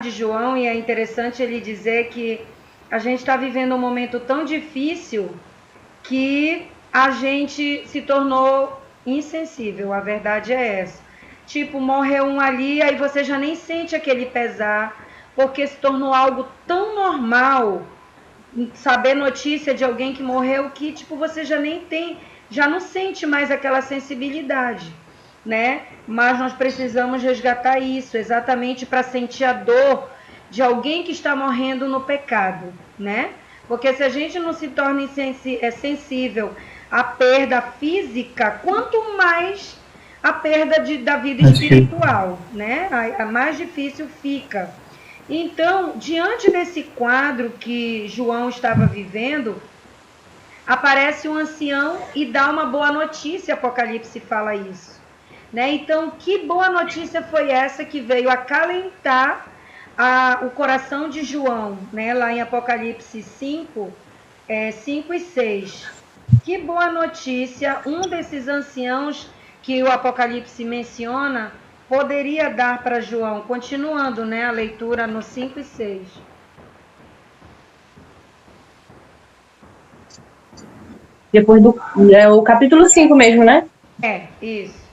de João, e é interessante ele dizer que a gente está vivendo um momento tão difícil que a gente se tornou insensível, a verdade é essa. Tipo, morreu um ali, aí você já nem sente aquele pesar, porque se tornou algo tão normal saber notícia de alguém que morreu que, tipo, você já nem tem, já não sente mais aquela sensibilidade, né? Mas nós precisamos resgatar isso, exatamente para sentir a dor de alguém que está morrendo no pecado, né? Porque se a gente não se torna sensível à perda física, quanto mais a perda da vida espiritual, né? A mais difícil fica. Então, diante desse quadro que João estava vivendo, aparece um ancião e dá uma boa notícia, Apocalipse fala isso, né? Então, que boa notícia foi essa que veio acalentar o coração de João, né? Lá em Apocalipse 5, 5 e 6. Que boa notícia um desses anciãos que o Apocalipse menciona poderia dar para João, continuando, né, a leitura no 5 e 6. Depois do o capítulo 5 mesmo, né? Isso.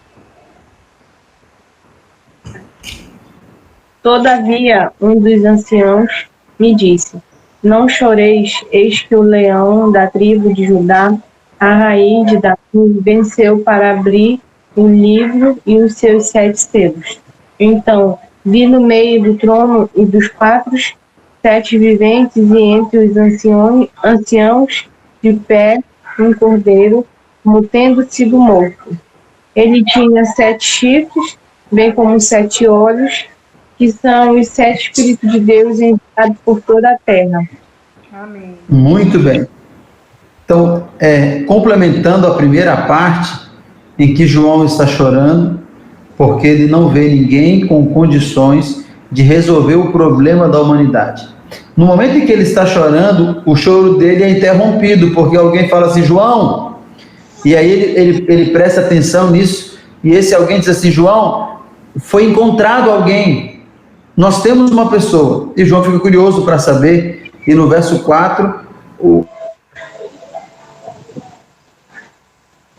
Todavia, um dos anciãos me disse: não choreis, eis que o leão da tribo de Judá, a raiz de Davi, venceu para abrir o livro e os seus 7 selos. Então, vi no meio do trono e dos 4 7 viventes e entre os anciãos de pé um cordeiro, como tendo sido morto. Ele tinha 7 chifres, bem como 7 olhos, que são os 7 Espíritos de Deus enviados por toda a terra. Amém. Muito bem. Então, complementando a primeira parte, em que João está chorando, porque ele não vê ninguém com condições de resolver o problema da humanidade. No momento em que ele está chorando, o choro dele é interrompido, porque alguém fala assim, João, e aí ele presta atenção nisso, e esse alguém diz assim, João, foi encontrado alguém, nós temos uma pessoa, e João fica curioso para saber, e no verso 4,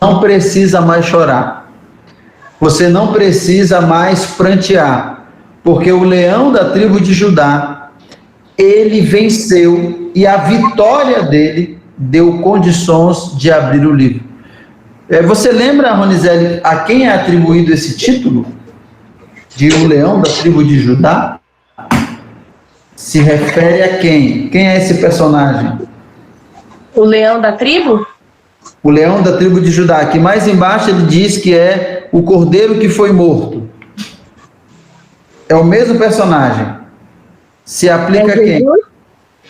não precisa mais chorar, você não precisa mais prantear, porque o leão da tribo de Judá, ele venceu, e a vitória dele deu condições de abrir o livro. Você lembra, Ronizete, a quem é atribuído esse título? De o leão da tribo de Judá? Se refere a quem? Quem é esse personagem? O leão da tribo? O leão da tribo de Judá, que mais embaixo ele diz que é o cordeiro que foi morto. É o mesmo personagem. Se aplica a quem?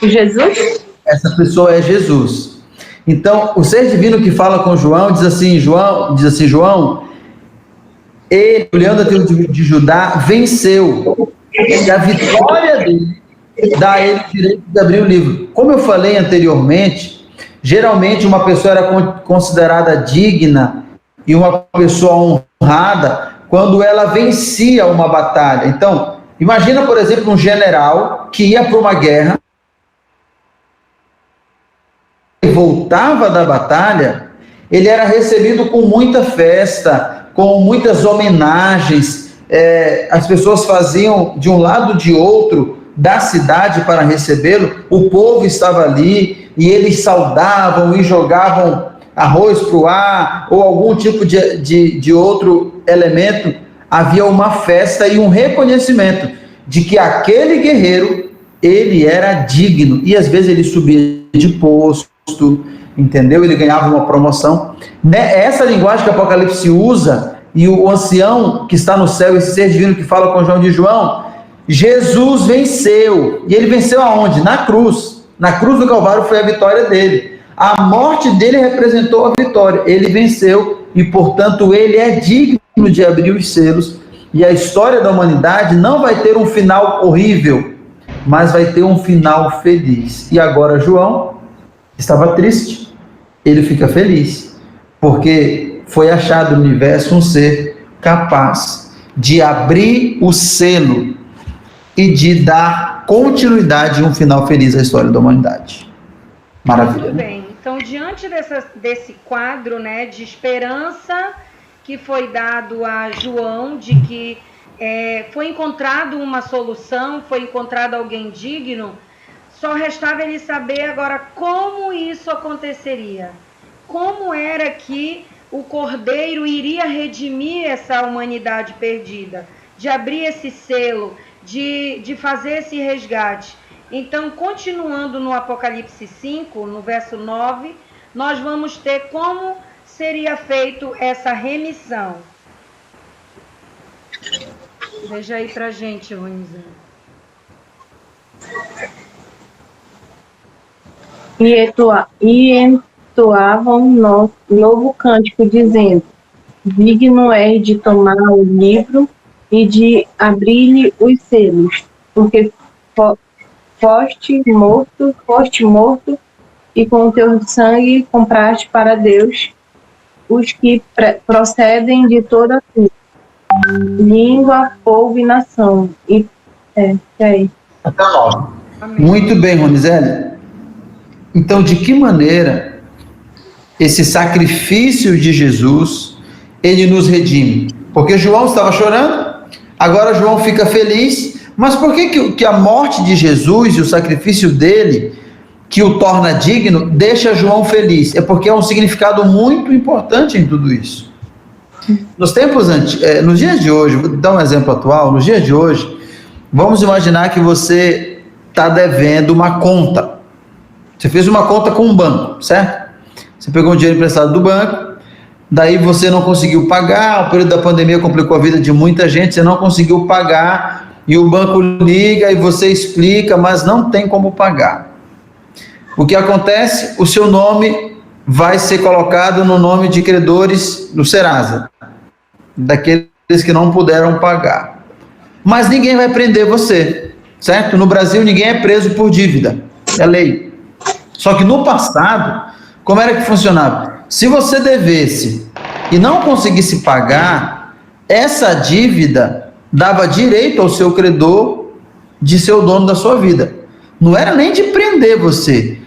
Jesus? Essa pessoa é Jesus. Então, o ser divino que fala com João diz assim, João, ele, o leão da tribo de Judá, venceu. E a vitória dele dá a ele o direito de abrir o livro. Como eu falei anteriormente, geralmente uma pessoa era considerada digna e uma pessoa honrada quando ela vencia uma batalha. Então, imagina, por exemplo, um general que ia para uma guerra e voltava da batalha, ele era recebido com muita festa, com muitas homenagens, as pessoas faziam de um lado de outro da cidade para recebê-lo, o povo estava ali e eles saudavam e jogavam arroz para o ar ou algum tipo de outro elemento. Havia uma festa e um reconhecimento de que aquele guerreiro, ele era digno, e às vezes ele subia de posto, entendeu? Ele ganhava uma promoção. Essa linguagem que o Apocalipse usa, e o ancião que está no céu, esse ser divino que fala com João de João, Jesus venceu, e ele venceu aonde? Na cruz do Calvário foi a vitória dele, a morte dele representou a vitória, ele venceu, e portanto ele é digno de abrir os selos, e a história da humanidade não vai ter um final horrível, mas vai ter um final feliz. E agora João estava triste, ele fica feliz, porque foi achado no universo um ser capaz de abrir o selo. e de dar continuidade e um final feliz à história da humanidade. Maravilha. Muito bem. Então, diante desse quadro, né, de esperança que foi dado a João, de que foi encontrado uma solução, foi encontrado alguém digno, só restava ele saber agora como isso aconteceria. Como era que o Cordeiro iria redimir essa humanidade perdida, de abrir esse selo, de fazer esse resgate. Então, continuando no Apocalipse 5, no verso 9, nós vamos ter como seria feito essa remissão. Veja aí pra gente, Ronizão. E entoavam novo cântico, dizendo: digno é de tomar o livro e de abrir-lhe os selos, porque foste morto, e com o teu sangue compraste para Deus os que procedem de toda língua, povo e nação. Até logo. Muito bem, Ronizete. Então, de que maneira esse sacrifício de Jesus, ele nos redime? Porque João estava chorando, agora João fica feliz, mas por que a morte de Jesus e o sacrifício dele, que o torna digno, deixa João feliz? É porque é um significado muito importante em tudo isso. Nos tempos nos dias de hoje, vou dar um exemplo atual, nos dias de hoje, vamos imaginar que você está devendo uma conta. Você fez uma conta com um banco, certo? Você pegou um dinheiro emprestado do banco, daí você não conseguiu pagar, o período da pandemia complicou a vida de muita gente, você não conseguiu pagar, e o banco liga e você explica, mas não tem como pagar. O que acontece? O seu nome vai ser colocado no nome de credores do Serasa, daqueles que não puderam pagar. Mas ninguém vai prender você, certo? No Brasil ninguém é preso por dívida, é lei. Só que no passado, como era que funcionava? Se você devesse e não conseguisse pagar, essa dívida dava direito ao seu credor de ser o dono da sua vida. Não era nem de prender você.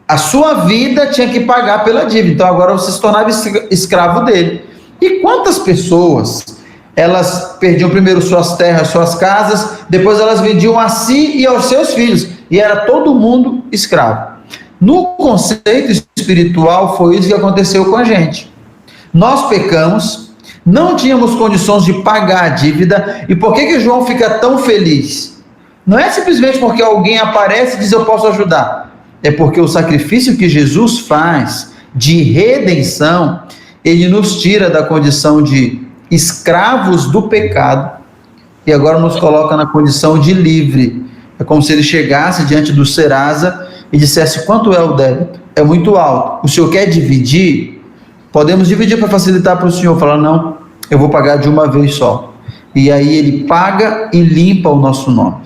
A sua vida tinha que pagar pela dívida. Então agora você se tornava escravo dele. E quantas pessoas, elas perdiam primeiro suas terras, suas casas, depois elas vendiam a si e aos seus filhos. E era todo mundo escravo. No conceito espiritual, foi isso que aconteceu com a gente. Nós pecamos, não tínhamos condições de pagar a dívida. E por que João fica tão feliz? Não é simplesmente porque alguém aparece e diz: eu posso ajudar. É porque o sacrifício que Jesus faz de redenção, ele nos tira da condição de escravos do pecado e agora nos coloca na condição de livre. É como se ele chegasse diante do Serasa e dissesse: quanto é o débito? É muito alto. O senhor quer dividir? Podemos dividir para facilitar para o senhor. Falar: não, eu vou pagar de uma vez só. E aí ele paga e limpa o nosso nome.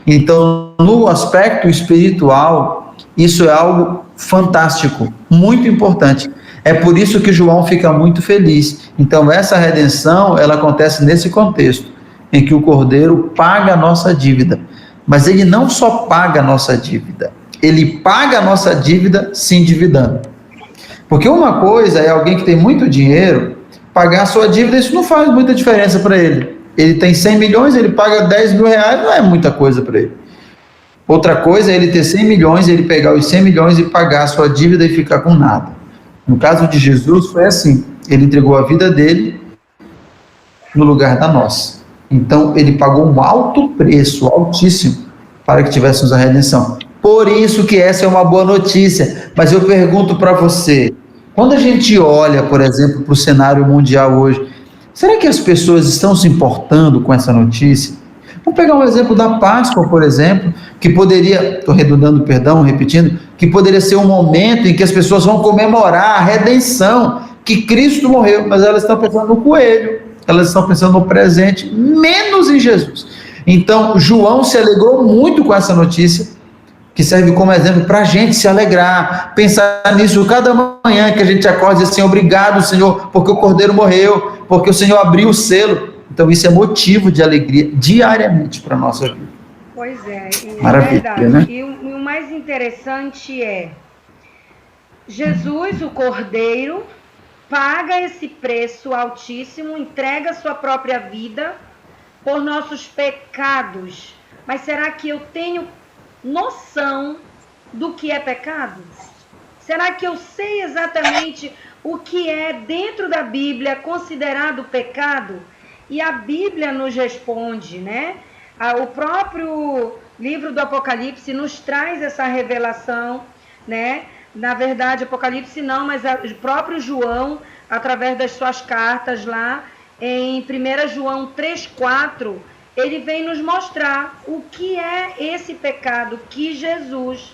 Então, no aspecto espiritual, isso é algo fantástico, muito importante. É por isso que João fica muito feliz. Então, essa redenção, ela acontece nesse contexto, em que o Cordeiro paga a nossa dívida. Mas ele não só paga a nossa dívida, ele paga a nossa dívida se endividando. Porque uma coisa é alguém que tem muito dinheiro pagar a sua dívida, isso não faz muita diferença para ele. Ele tem 100 milhões, ele paga 10 mil reais, não é muita coisa para ele. Outra coisa é ele ter 100 milhões, ele pegar os 100 milhões e pagar a sua dívida e ficar com nada. No caso de Jesus foi assim, ele entregou a vida dele no lugar da nossa. Então ele pagou um alto preço, altíssimo, para que tivéssemos a redenção. Por isso que essa é uma boa notícia. Mas eu pergunto para você, quando a gente olha, por exemplo, para o cenário mundial hoje, será que as pessoas estão se importando com essa notícia? Vamos pegar um exemplo da Páscoa, por exemplo, que poderia, estou repetindo, que poderia ser um momento em que as pessoas vão comemorar a redenção, que Cristo morreu, mas elas estão pensando no coelho, elas estão pensando no presente, menos em Jesus. Então, João se alegrou muito com essa notícia, que serve como exemplo para a gente se alegrar, pensar nisso cada manhã que a gente acorda e diz assim: obrigado, Senhor, porque o Cordeiro morreu, porque o Senhor abriu o selo. Então isso é motivo de alegria diariamente para a nossa vida. Pois é, e é Maravilha, verdade. né? E o mais interessante é, Jesus, o Cordeiro, paga esse preço altíssimo, entrega sua própria vida por nossos pecados. Mas será que eu tenho noção do que é pecado? Será que eu sei exatamente o que é dentro da Bíblia considerado pecado? E a Bíblia nos responde, né? O próprio livro do Apocalipse nos traz essa revelação, né? Na verdade, Apocalipse não, mas o próprio João, através das suas cartas lá, em 1 João 3,4, ele vem nos mostrar o que é esse pecado que Jesus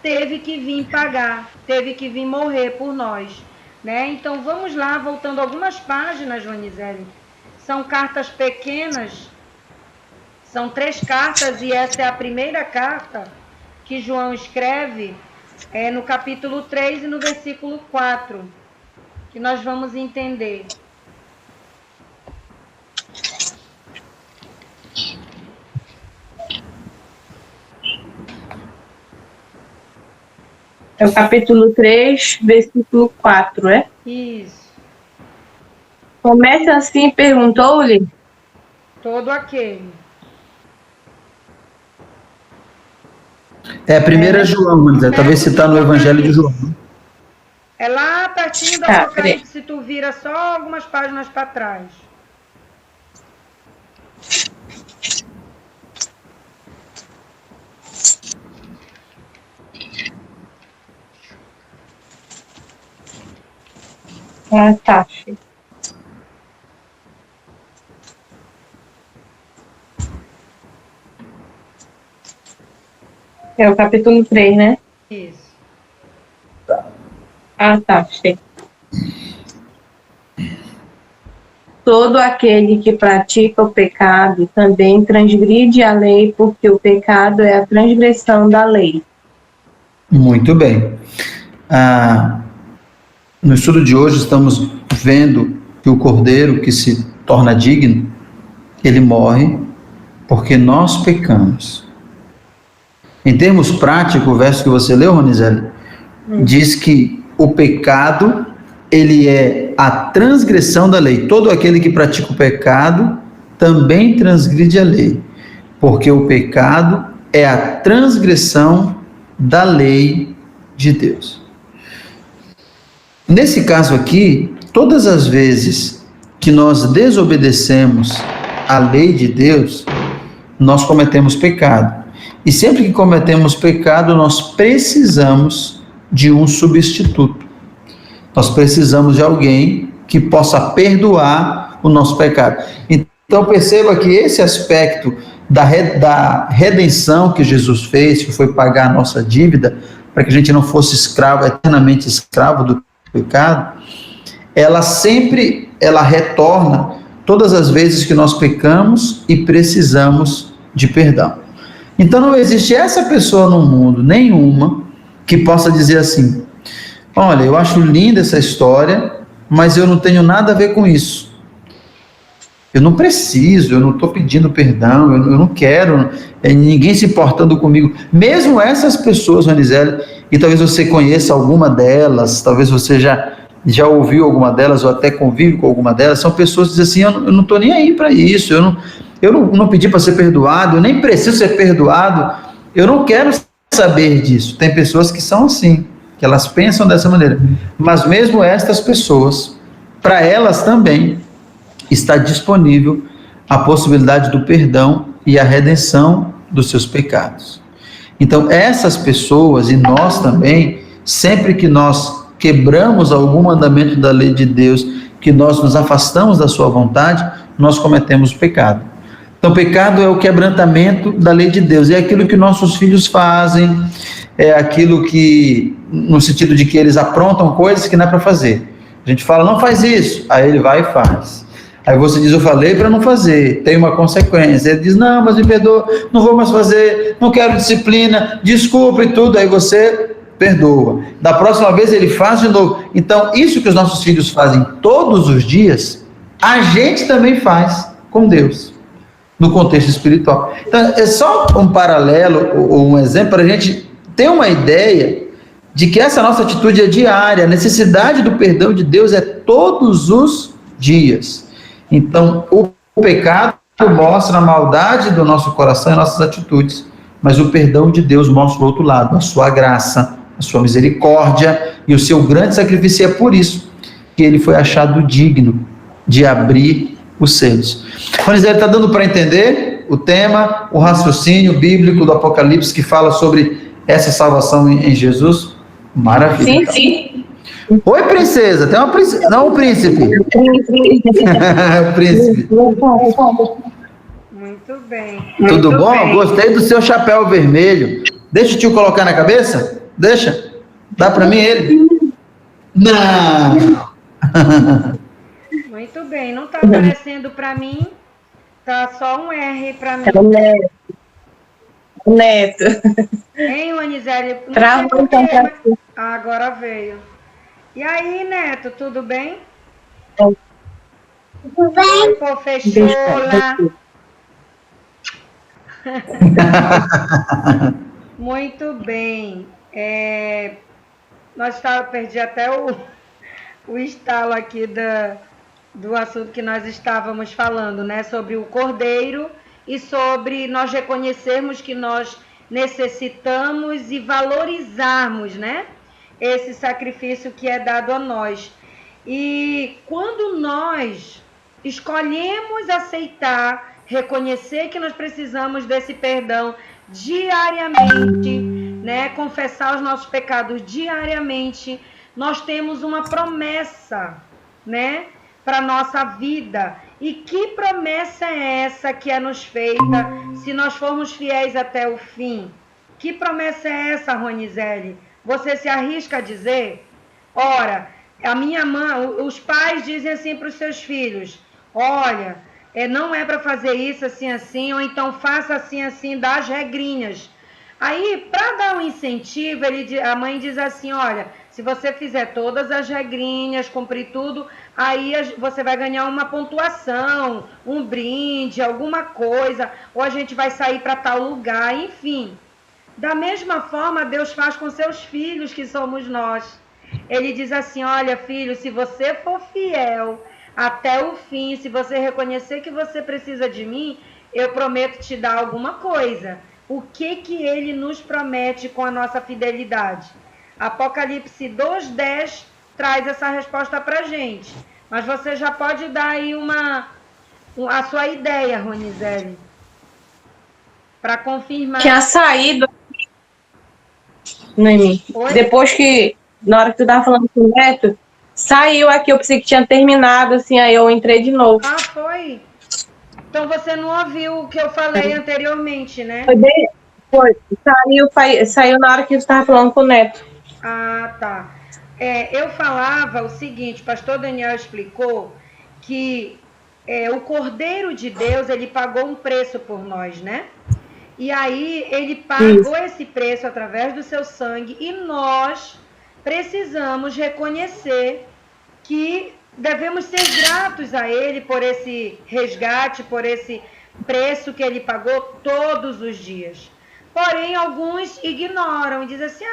teve que vir pagar, teve que vir morrer por nós, né? Então vamos lá, voltando algumas páginas, Joanizeli. São cartas pequenas, são 3 cartas e essa é a primeira carta que João escreve, no capítulo 3 e no versículo 4, que nós vamos entender. É o capítulo 3, versículo 4, é? Isso. Começa assim, perguntou-lhe. Todo aquele. É a 1 João, Zé. Talvez você está no Evangelho de João. É lá pertinho do Apocalipse, se tu vira só algumas páginas para trás. Ah, tá. É o capítulo 3, né? Isso. Ah, tá, achei. Todo aquele que pratica o pecado também transgride a lei, porque o pecado é a transgressão da lei. Muito bem. No estudo de hoje estamos vendo que o Cordeiro que se torna digno, ele morre porque nós pecamos. Em termos práticos, o verso que você leu, Ronizeli, diz que o pecado, ele é a transgressão da lei. Todo aquele que pratica o pecado também transgride a lei, porque o pecado é a transgressão da lei de Deus. Nesse caso aqui, todas as vezes que nós desobedecemos a lei de Deus, nós cometemos pecado. E sempre que cometemos pecado, nós precisamos de um substituto. Nós precisamos de alguém que possa perdoar o nosso pecado. Então perceba que esse aspecto da redenção que Jesus fez, que foi pagar a nossa dívida, para que a gente não fosse escravo, eternamente escravo do pecado, ela retorna todas as vezes que nós pecamos e precisamos de perdão. Então não existe essa pessoa no mundo, nenhuma, que possa dizer assim: olha, eu acho linda essa história, mas eu não tenho nada a ver com isso. Eu não preciso, eu não estou pedindo perdão, eu não quero, ninguém se importando comigo. Mesmo essas pessoas, Ronizeli, e talvez você conheça alguma delas, talvez você já ouviu alguma delas ou até convive com alguma delas, são pessoas que dizem assim: eu não estou nem aí para isso, eu não pedi para ser perdoado, eu nem preciso ser perdoado, eu não quero saber disso. Tem pessoas que são assim, que elas pensam dessa maneira, mas mesmo estas pessoas, para elas também está disponível a possibilidade do perdão e a redenção dos seus pecados. Então essas pessoas, e nós também, sempre que nós quebramos algum mandamento da lei de Deus, que nós nos afastamos da sua vontade, nós cometemos pecado. Então pecado é o quebrantamento da lei de Deus, é aquilo que nossos filhos fazem, é aquilo que, no sentido de que eles aprontam coisas que não é para fazer. A gente fala: não faz isso, aí ele vai e faz. Aí você diz: eu falei para não fazer, tem uma consequência. Ele diz: não, mas me perdoa, não vou mais fazer, não quero disciplina, desculpa e tudo. Aí você perdoa. Da próxima vez ele faz de novo. Então isso que os nossos filhos fazem todos os dias, a gente também faz com Deus. no contexto espiritual. Então, é só um paralelo, ou um exemplo, para a gente ter uma ideia de que essa nossa atitude é diária, a necessidade do perdão de Deus é todos os dias. Então, o pecado mostra a maldade do nosso coração e nossas atitudes, mas o perdão de Deus mostra o outro lado, a sua graça, a sua misericórdia e o seu grande sacrifício. E é por isso que ele foi achado digno de abrir os selos. Ronizete, está dando para entender o tema, o raciocínio bíblico do Apocalipse que fala sobre essa salvação em Jesus? Maravilha. Sim. Oi, princesa. Tem uma princesa. Não, um príncipe. Príncipe. Muito bem. Tudo Muito bom? bem. Gostei do seu chapéu vermelho. Deixa o tio colocar na cabeça? Deixa. Dá para mim ele? Não. Muito bem. Não está aparecendo para mim. Tá só um R para mim. O Neto. Hein, Ronizete? Travou então pra ti. Agora veio. E aí, Neto, tudo bem? Tudo bem? Pô, fechou lá. Muito bem. Perdi até o estalo aqui do assunto que nós estávamos falando, né? Sobre o Cordeiro e sobre nós reconhecermos que nós necessitamos e valorizarmos, né? Esse sacrifício que é dado a nós. E quando nós escolhemos aceitar, reconhecer que nós precisamos desse perdão diariamente, né? Confessar os nossos pecados diariamente, nós temos uma promessa, né? Para a nossa vida. E que promessa é essa que é nos feita se nós formos fiéis até o fim? Que promessa é essa, Ronizete? Você se arrisca a dizer? Ora, a minha mãe, os pais dizem assim para os seus filhos: olha, não é para fazer isso assim, assim, ou então faça assim, assim, dá as regrinhas. Aí, para dar um incentivo, a mãe diz assim: olha, se você fizer todas as regrinhas, cumprir tudo, aí você vai ganhar uma pontuação, um brinde, alguma coisa, ou a gente vai sair para tal lugar, enfim. Da mesma forma, Deus faz com seus filhos, que somos nós. Ele diz assim: olha, filho, se você for fiel até o fim, se você reconhecer que você precisa de mim, eu prometo te dar alguma coisa. O que ele nos promete com a nossa fidelidade? Apocalipse 2:10 traz essa resposta para a gente. Mas você já pode dar aí a sua ideia, Ronizete, para confirmar. Tinha saído, Noemi. Depois que, na hora que tu tava falando com o Neto, saiu aqui, eu pensei que tinha terminado, assim, aí eu entrei de novo. Ah, foi? Então você não ouviu o que eu falei anteriormente, né? Foi. Saiu na hora que você estava falando com o Neto. Ah, tá. Eu falava o seguinte, o pastor Daniel explicou que o Cordeiro de Deus, ele pagou um preço por nós, né? E aí ele pagou esse preço através do seu sangue e nós precisamos reconhecer que devemos ser gratos a ele por esse resgate, por esse preço que ele pagou todos os dias. Porém, alguns ignoram e dizem assim: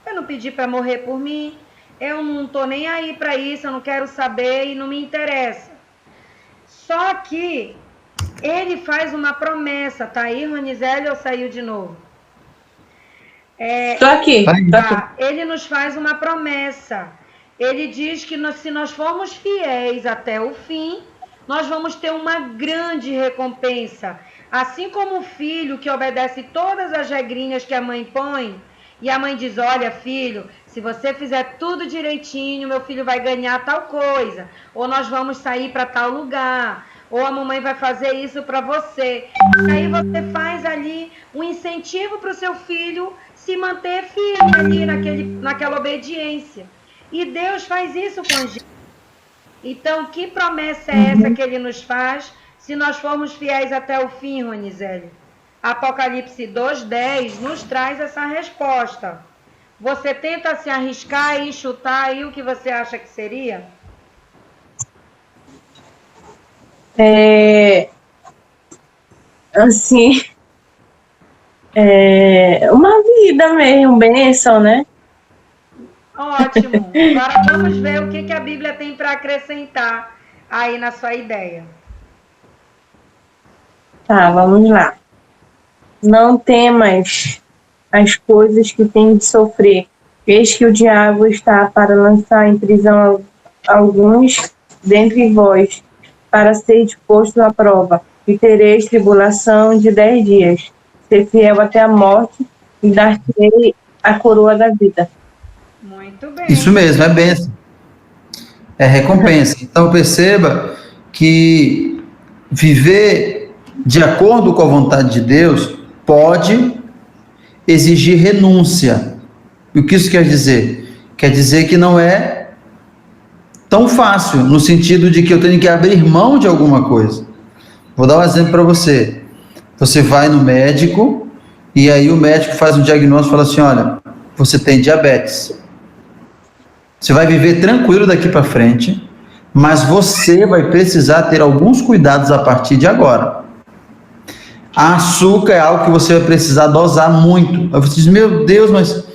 eu não pedi para morrer por mim, eu não estou nem aí para isso, eu não quero saber e não me interessa. Só que ele faz uma promessa. Tá aí, Ronizete, ou saiu de novo? Tô aqui. Ele nos faz uma promessa. Ele diz que se nós formos fiéis até o fim, nós vamos ter uma grande recompensa. Assim como o filho que obedece todas as regrinhas que a mãe põe, e a mãe diz: olha, filho, se você fizer tudo direitinho, meu filho vai ganhar tal coisa, ou nós vamos sair para tal lugar, ou a mamãe vai fazer isso para você. E aí você faz ali um incentivo para o seu filho se manter firme ali naquela obediência. E Deus faz isso com a gente. Então, que promessa é essa que ele nos faz se nós formos fiéis até o fim, Ronizete? Apocalipse 2:10 nos traz essa resposta. Você tenta se arriscar e chutar aí o que você acha que seria? assim, uma vida mesmo, bênção, né? Ótimo. Agora vamos ver o que a Bíblia tem para acrescentar aí na sua ideia. Tá, vamos lá. Não temas as coisas que tem de sofrer. Eis que o diabo está para lançar em prisão alguns dentre vós, para ser posto à prova, e tereis tribulação de 10 dias. Ser fiel até a morte, e dar-te-ei a coroa da vida. Muito bem. Isso mesmo, é bênção. É recompensa. Então perceba que viver de acordo com a vontade de Deus pode exigir renúncia. E o que isso quer dizer? Quer dizer que não é tão fácil, no sentido de que eu tenho que abrir mão de alguma coisa. Vou dar um exemplo para você. Você vai no médico e aí o médico faz um diagnóstico e fala assim, olha, você tem diabetes. Você vai viver tranquilo daqui para frente, mas você vai precisar ter alguns cuidados a partir de agora. Açúcar é algo que você vai precisar dosar muito. Aí você diz, meu Deus, mas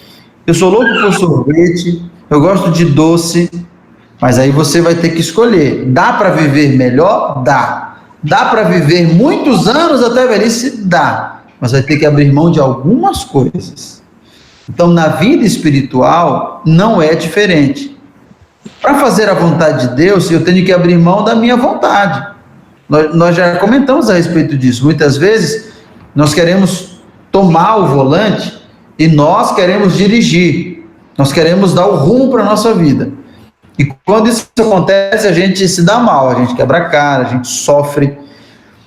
eu sou louco por sorvete, eu gosto de doce, mas aí você vai ter que escolher. Dá para viver melhor? Dá. Dá para viver muitos anos até a velhice? Dá. Mas vai ter que abrir mão de algumas coisas. Então, na vida espiritual, não é diferente. Para fazer a vontade de Deus, eu tenho que abrir mão da minha vontade. Nós já comentamos a respeito disso. Muitas vezes, nós queremos tomar o volante e nós queremos dirigir. Nós queremos dar o rumo para a nossa vida. E quando isso acontece, a gente se dá mal, a gente quebra a cara, a gente sofre.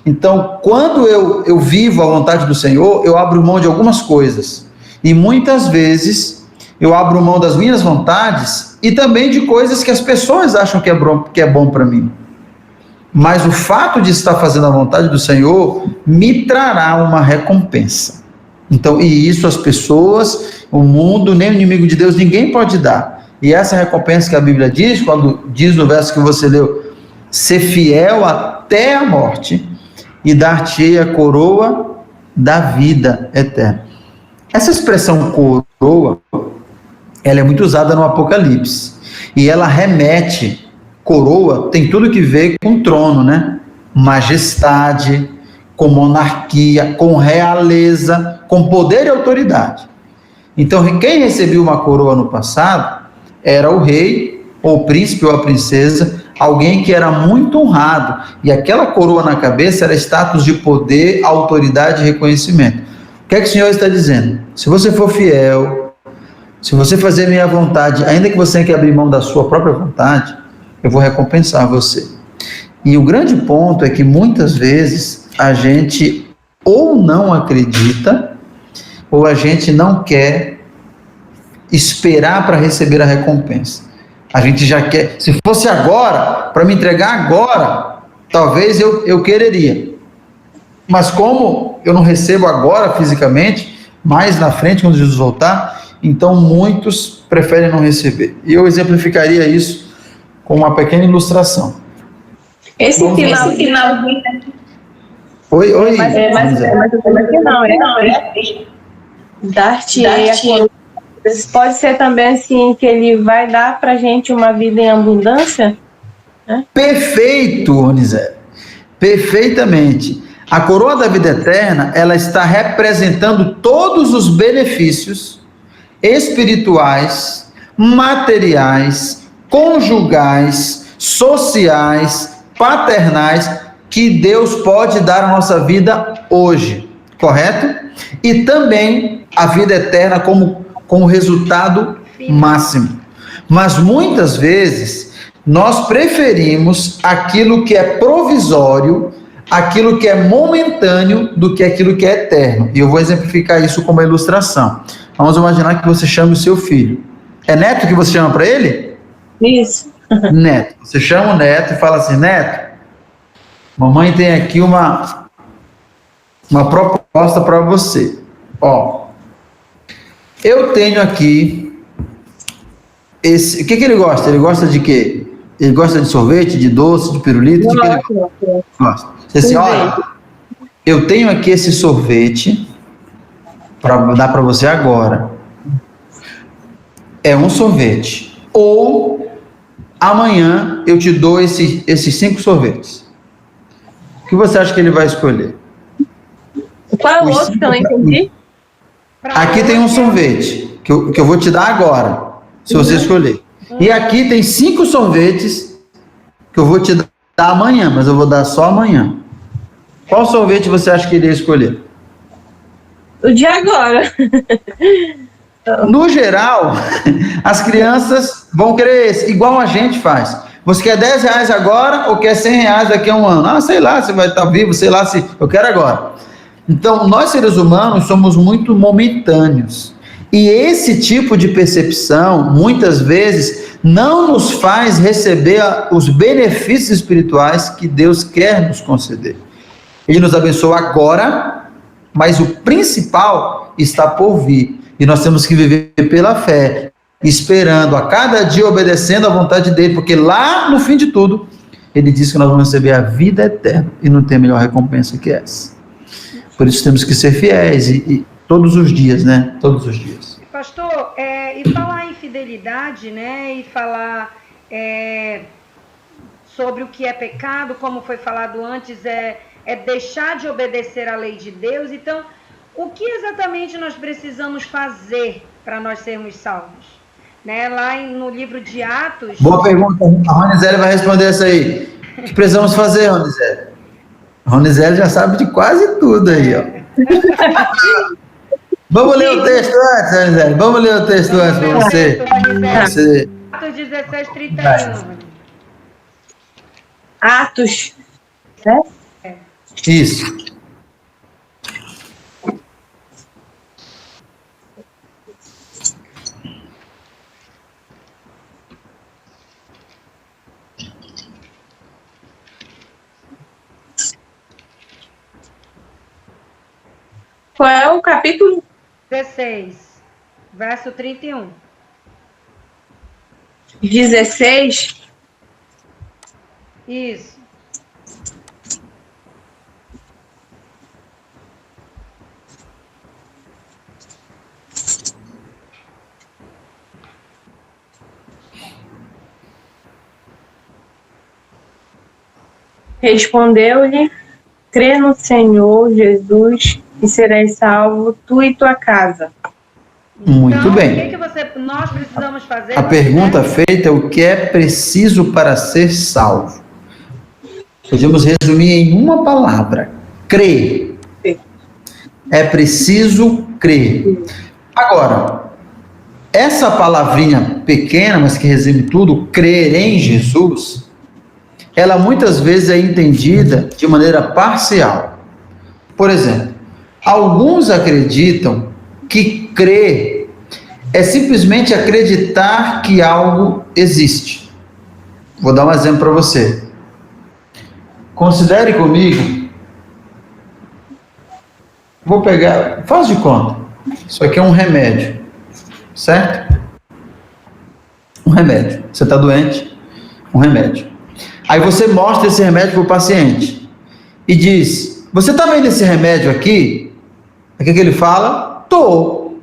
Então, quando eu vivo a vontade do Senhor, eu abro mão de algumas coisas. E muitas vezes, eu abro mão das minhas vontades e também de coisas que as pessoas acham que é bom para mim. Mas o fato de estar fazendo a vontade do Senhor me trará uma recompensa. Então, e isso as pessoas, o mundo, nem o inimigo de Deus, ninguém pode dar. E essa recompensa que a Bíblia diz, quando diz no verso que você leu, ser fiel até a morte e dar-te a coroa da vida eterna. Essa expressão coroa, ela é muito usada no Apocalipse. E ela remete, coroa tem tudo que ver com trono, né? Majestade, com monarquia, com realeza, com poder e autoridade. Então, quem recebeu uma coroa no passado era o rei, ou o príncipe, ou a princesa, alguém que era muito honrado. E aquela coroa na cabeça era status de poder, autoridade e reconhecimento. O que é que o Senhor está dizendo? Se você for fiel, se você fazer minha vontade, ainda que você tenha que abrir mão da sua própria vontade, eu vou recompensar você. E o grande ponto é que muitas vezes a gente ou não acredita, ou a gente não quer esperar para receber a recompensa. A gente já quer, se fosse agora, para me entregar agora, talvez eu quereria. Mas como eu não recebo agora fisicamente, mais na frente, quando Jesus voltar, então muitos preferem não receber. E eu exemplificaria isso com uma pequena ilustração. Esse final. Oi. Mas o final é dar-te-ei a coroa. Pode ser também assim, que ele vai dar para a gente uma vida em abundância? Né? Perfeito, Ronizé. Perfeitamente. A coroa da vida eterna, ela está representando todos os benefícios espirituais, materiais, conjugais, sociais, paternais, que Deus pode dar à nossa vida hoje, correto? E também a vida eterna como resultado máximo. Mas muitas vezes nós preferimos aquilo que é provisório, aquilo que é momentâneo, do que aquilo que é eterno. E eu vou exemplificar isso com uma ilustração. Vamos imaginar que você chama o seu filho. É Neto que você chama para ele? Isso. Neto. Você chama o Neto e fala assim, Neto, mamãe tem aqui uma proposta para você. Ó, eu tenho aqui esse... O que ele gosta? Ele gosta de quê? Ele gosta de sorvete, de doce, de pirulito? De que ele gosta? Você assim, olha, eu tenho aqui esse sorvete para dar para você agora. É um sorvete. Ou amanhã eu te dou esses 5 sorvetes. O que você acha que ele vai escolher? Qual é o outro que eu não entendi? Aqui tem um sorvete que eu vou te dar agora, se você escolher. E aqui tem 5 sorvetes que eu vou te dar amanhã, mas eu vou dar só amanhã. Qual sorvete você acha que iria escolher? O de agora. No geral, as crianças vão querer esse, igual a gente faz. Você quer R$10 agora ou quer R$100 daqui a um ano? Ah, sei lá, você vai estar vivo, sei lá se eu quero agora. Então, nós seres humanos somos muito momentâneos. E esse tipo de percepção, muitas vezes, não nos faz receber os benefícios espirituais que Deus quer nos conceder. Ele nos abençoa agora, mas o principal está por vir. E nós temos que viver pela fé, esperando a cada dia, obedecendo à vontade dele, porque lá no fim de tudo, ele diz que nós vamos receber a vida eterna e não tem melhor recompensa que essa. Por isso temos que ser fiéis e todos os dias, né? Todos os dias. Pastor, e falar em fidelidade, né? E falar sobre o que é pecado, como foi falado antes, é deixar de obedecer à lei de Deus. Então, o que exatamente nós precisamos fazer para nós sermos salvos? Né? Lá no livro de Atos... Boa pergunta. A Ronizete vai responder essa aí. O que precisamos fazer, Ronizete? A Ronizete já sabe de quase tudo aí, ó. Vamos ler o texto antes, Ronizete. Vamos ler o texto antes para você. Atos 16, 31. Atos. Isso. Qual é o capítulo? 16, verso 31. 16? Isso. Respondeu-lhe: crê no Senhor Jesus e serás salvo, tu e tua casa. Muito então, bem. O que nós precisamos fazer? A pergunta feita é o que é preciso para ser salvo. Podemos resumir em uma palavra: crer. É preciso crer. Agora, essa palavrinha pequena, mas que resume tudo, crer em Jesus, ela muitas vezes é entendida de maneira parcial. Por exemplo, alguns acreditam que crer é simplesmente acreditar que algo existe. Vou dar um exemplo para você. Considere comigo. Vou pegar, faz de conta. Isso aqui é um remédio, certo? Um remédio. Você está doente? Um remédio. Aí você mostra esse remédio para o paciente e diz: você está vendo esse remédio aqui? O que ele fala? Tô.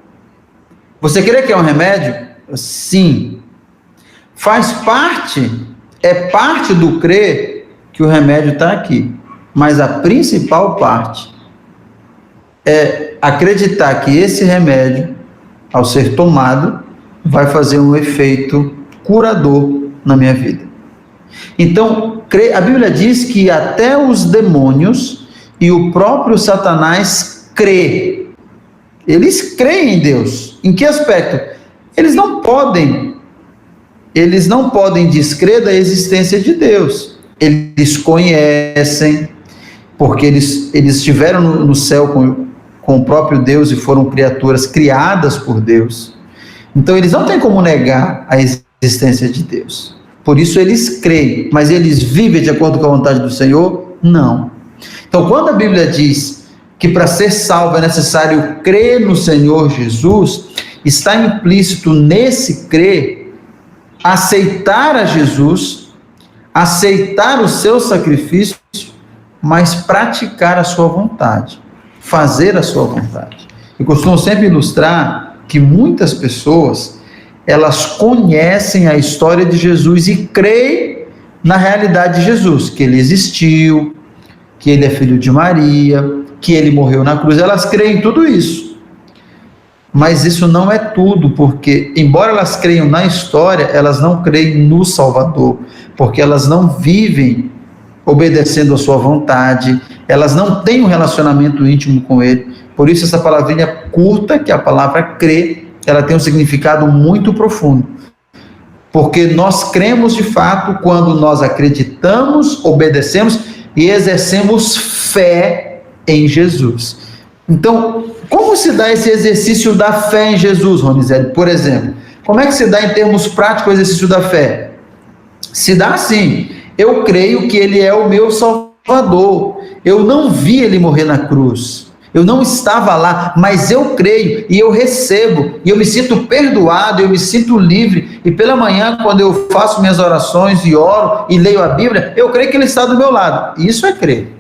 Você crê que é um remédio? Sim. Faz parte, é parte do crer que o remédio está aqui. Mas a principal parte é acreditar que esse remédio, ao ser tomado, vai fazer um efeito curador na minha vida. Então, a Bíblia diz que até os demônios e o próprio Satanás crê. Eles creem em Deus. Em que aspecto? Eles não podem descrer da existência de Deus. Eles conhecem, porque eles estiveram no céu com o próprio Deus e foram criaturas criadas por Deus. Então, eles não têm como negar a existência de Deus. Por isso eles creem, mas eles vivem de acordo com a vontade do Senhor? Não. Então, quando a Bíblia diz que para ser salvo é necessário crer no Senhor Jesus, está implícito nesse crer aceitar a Jesus, aceitar o seu sacrifício, mas praticar a sua vontade, fazer a sua vontade. Eu costumo sempre ilustrar que muitas pessoas, elas conhecem a história de Jesus e creem na realidade de Jesus, que ele existiu, que ele é filho de Maria, que ele morreu na cruz. Elas creem em tudo isso. Mas isso não é tudo, porque embora elas creiam na história, elas não creem no Salvador, porque elas não vivem obedecendo a sua vontade, elas não têm um relacionamento íntimo com ele. Por isso essa palavrinha curta, que é a palavra crer, ela tem um significado muito profundo. Porque nós cremos de fato quando nós acreditamos, obedecemos e exercemos fé em Jesus. Então, como se dá esse exercício da fé em Jesus, Ronizete? Por exemplo, como é que se dá em termos práticos o exercício da fé? Se dá assim: eu creio que ele é o meu Salvador, eu não vi ele morrer na cruz, eu não estava lá, mas eu creio e eu recebo, e eu me sinto perdoado, eu me sinto livre, e pela manhã, quando eu faço minhas orações e oro e leio a Bíblia, eu creio que ele está do meu lado. Isso é crer.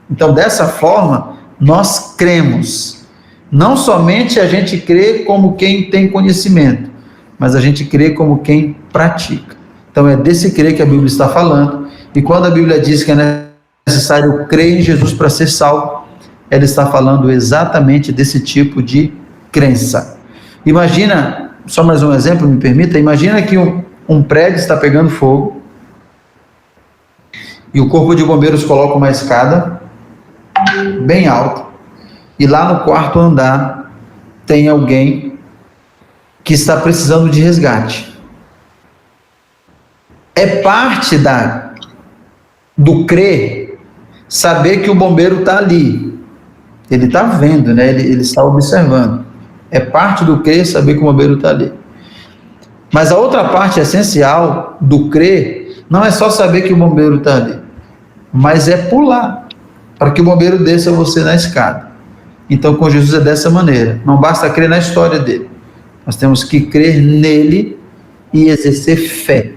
Então, dessa forma, nós cremos. Não somente a gente crê como quem tem conhecimento, mas a gente crê como quem pratica. Então, é desse crer que a Bíblia está falando, e quando a Bíblia diz que é necessário crer em Jesus para ser salvo, ela está falando exatamente desse tipo de crença. Imagina, só mais um exemplo, me permita, imagina que um prédio está pegando fogo, e o corpo de bombeiros coloca uma escada bem alta, e lá no quarto andar tem alguém que está precisando de resgate. É parte do crer saber que o bombeiro está ali, ele está vendo, né? Ele está observando. É parte do crer saber que o bombeiro está ali. Mas a outra parte essencial do crer não é só saber que o bombeiro está ali, mas é pular para que o bombeiro desça você na escada. Então, com Jesus é dessa maneira. Não basta crer na história dele. Nós temos que crer nele e exercer fé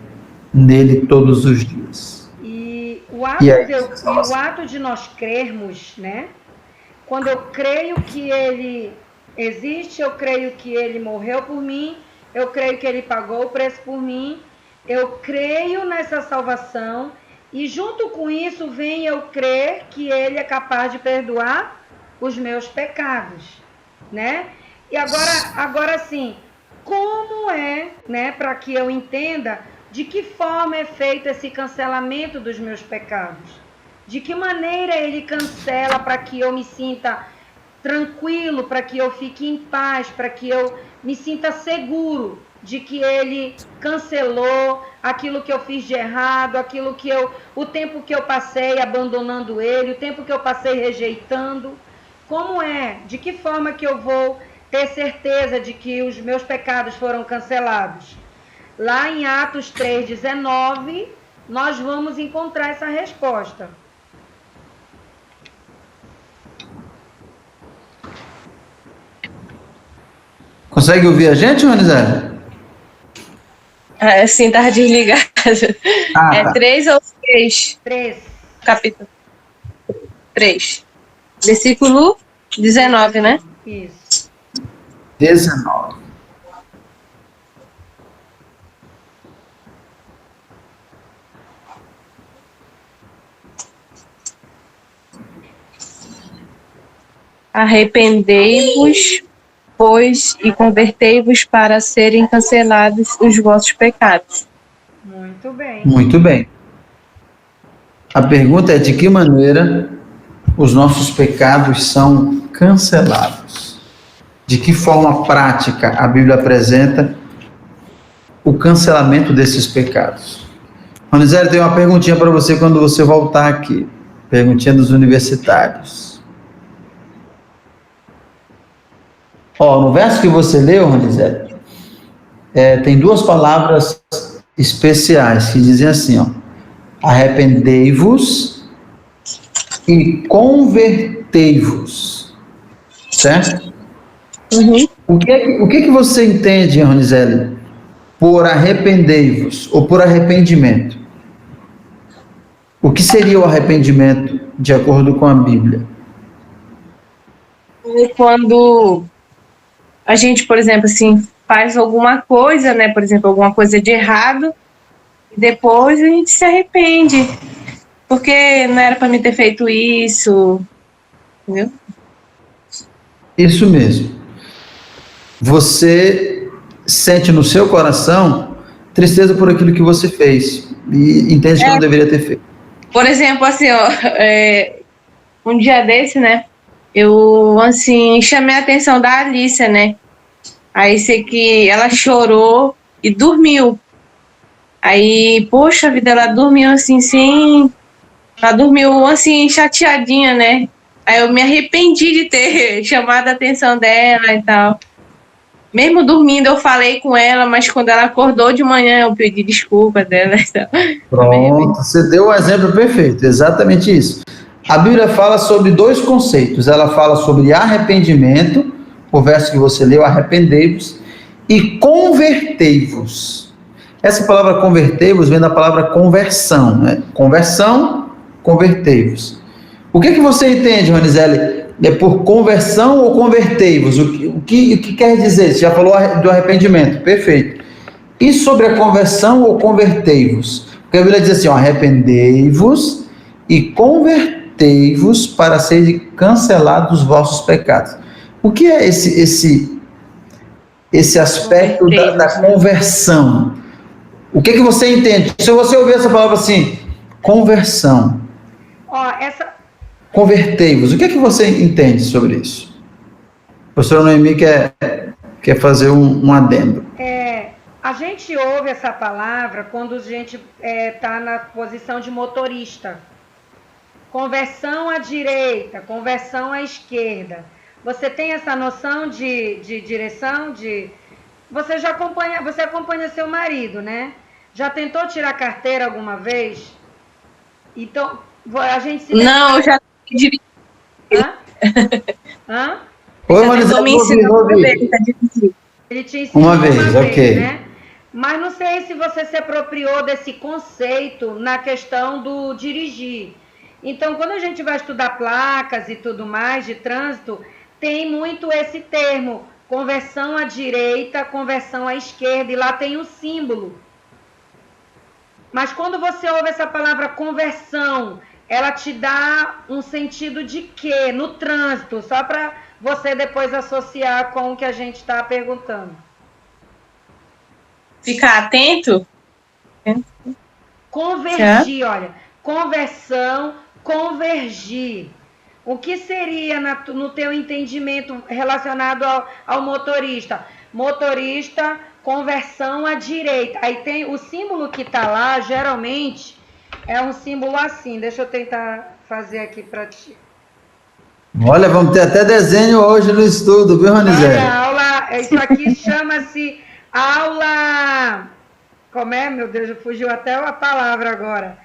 nele todos os dias. E o ato de nós crermos, né? Quando eu creio que ele existe, eu creio que ele morreu por mim, eu creio que ele pagou o preço por mim, eu creio nessa salvação, e junto com isso vem eu crer que ele é capaz de perdoar os meus pecados, né? E agora sim, como é, né, para que eu entenda de que forma é feito esse cancelamento dos meus pecados? De que maneira ele cancela para que eu me sinta tranquilo, para que eu fique em paz, para que eu me sinta seguro de que ele cancelou aquilo que eu fiz de errado, o tempo que eu passei abandonando ele, o tempo que eu passei rejeitando. Como é? De que forma que eu vou ter certeza de que os meus pecados foram cancelados? Lá em Atos 3:19, nós vamos encontrar essa resposta. Consegue ouvir a gente, Ronizete? Sim, tá desligado. Tá. 3 ou 6? 3. Capítulo 3. Versículo 19, né? Isso. 19. Arrependei-vos, pois, e convertei-vos para serem cancelados os vossos pecados. Muito bem. Muito bem. A pergunta é: de que maneira os nossos pecados são cancelados? De que forma prática a Bíblia apresenta o cancelamento desses pecados? Ronizete, tem uma perguntinha para você quando você voltar aqui. Perguntinha dos universitários. No verso que você leu, Ronizete, tem duas palavras especiais que dizem assim, arrependei-vos e convertei-vos, certo? Uhum. O que você entende, Ronizete, por arrependei-vos ou por arrependimento? O que seria o arrependimento de acordo com a Bíblia? Quando a gente, por exemplo, assim, faz alguma coisa, né? Por exemplo, alguma coisa de errado, e depois a gente se arrepende. Porque não era para me ter feito isso, entendeu? Isso mesmo. Você sente no seu coração tristeza por aquilo que você fez e entende que não deveria ter feito. Por exemplo, assim, ó, um dia desse, né? Eu, assim, chamei a atenção da Alicia, né? Aí sei que ela chorou e dormiu. Aí, poxa vida, ela dormiu assim, sim. Ela dormiu assim, chateadinha, né? Aí eu me arrependi de ter chamado a atenção dela e tal. Mesmo dormindo, eu falei com ela, mas quando ela acordou de manhã, eu pedi desculpa dela e tal. Pronto, você deu o exemplo perfeito, exatamente isso. A Bíblia fala sobre dois conceitos. Ela fala sobre arrependimento, o verso que você leu, arrependei-vos, e convertei-vos. Essa palavra convertei-vos vem da palavra conversão, né? Conversão, convertei-vos. O que você entende, Ronizeli? É por conversão ou convertei-vos? O que quer dizer? Você já falou do arrependimento, perfeito. E sobre a conversão ou convertei-vos? Porque a Bíblia diz assim, ó, arrependei-vos e convertei-vos para serem cancelados os vossos pecados. O que é esse aspecto da conversão? O que você entende? Se você ouvir essa palavra assim, conversão, convertei-vos, o que você entende sobre isso? A professora Noemi quer fazer um adendo. A gente ouve essa palavra quando a gente está na posição de motorista. Conversão à direita, conversão à esquerda. Você tem essa noção de direção? Você acompanha seu marido, né? Já tentou tirar carteira alguma vez? Então, a gente se... Não, eu já dirigi. Hã? Oi, Marisa, me ensinou ele te ensinou uma vez, ok. Né? Mas não sei se você se apropriou desse conceito na questão do dirigir. Então, quando a gente vai estudar placas e tudo mais de trânsito, tem muito esse termo, conversão à direita, conversão à esquerda, e lá tem um símbolo. Mas quando você ouve essa palavra conversão, ela te dá um sentido de quê? No trânsito, só para você depois associar com o que a gente está perguntando. Ficar atento? Convergir, olha. Conversão, convergir. O que seria no teu entendimento relacionado ao motorista? Motorista, conversão à direita. Aí tem o símbolo que está lá, geralmente, é um símbolo assim. Deixa eu tentar fazer aqui para ti. Olha, vamos ter até desenho hoje no estudo, viu, Ronizete? Olha, isso aqui chama-se aula... Como é, meu Deus, fugiu até a palavra agora.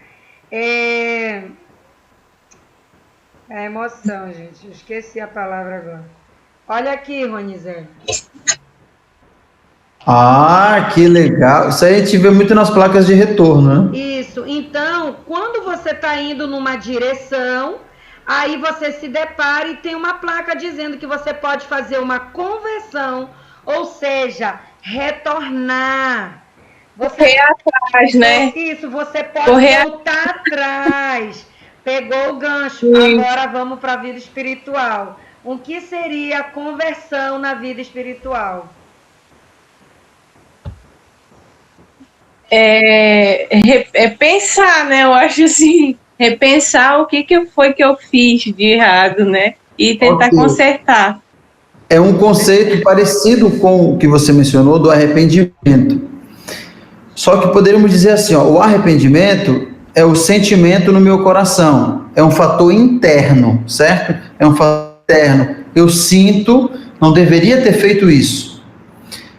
É emoção, gente. Eu esqueci a palavra agora. Olha aqui, Ronizete. Ah, que legal. Isso aí a gente vê muito nas placas de retorno, né? Isso. Então, quando você está indo numa direção, aí você se depara e tem uma placa dizendo que você pode fazer uma conversão, ou seja, retornar. Correr atrás, né? Isso, você pode voltar atrás. Pegou o gancho. Agora vamos para a vida espiritual. O que seria a conversão na vida espiritual? Pensar, né? Eu acho assim, repensar o que foi que eu fiz de errado, né? E tentar consertar. É um conceito parecido com o que você mencionou do arrependimento. Só que poderíamos dizer assim, ó, o arrependimento é o sentimento no meu coração, é um fator interno, certo? É um fator interno. Eu sinto, não deveria ter feito isso.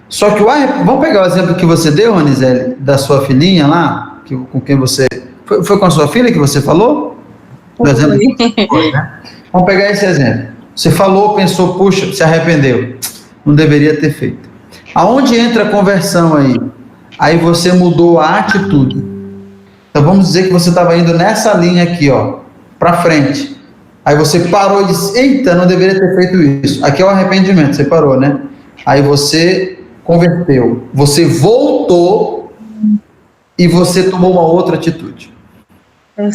Só que vamos pegar o exemplo que você deu, Ronizeli, da sua filhinha lá, com quem você... Foi com a sua filha que você falou? Do exemplo que você foi, né? Vamos pegar esse exemplo. Você falou, pensou, puxa, se arrependeu. Não deveria ter feito. Aonde entra a conversão aí? Aí você mudou a atitude. Então vamos dizer que você estava indo nessa linha aqui, ó, para frente. Aí você parou e disse, eita, não deveria ter feito isso. Aqui é o arrependimento, você parou, né? Aí você converteu, você voltou e você tomou uma outra atitude.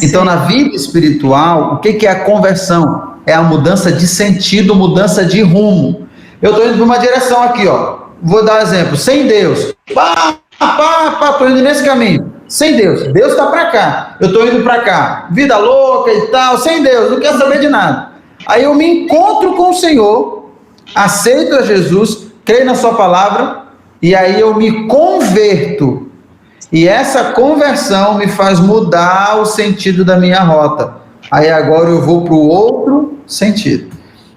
Então, na vida espiritual, o que é a conversão? É a mudança de sentido, mudança de rumo. Eu estou indo para uma direção aqui, ó. Vou dar um exemplo. Sem Deus. Estou indo nesse caminho. Sem Deus. Deus está para cá. Eu estou indo para cá. Vida louca e tal. Sem Deus. Não quero saber de nada. Aí eu me encontro com o Senhor, aceito a Jesus, creio na sua palavra, e aí eu me converto. E essa conversão me faz mudar o sentido da minha rota. Aí agora eu vou para o outro sentido.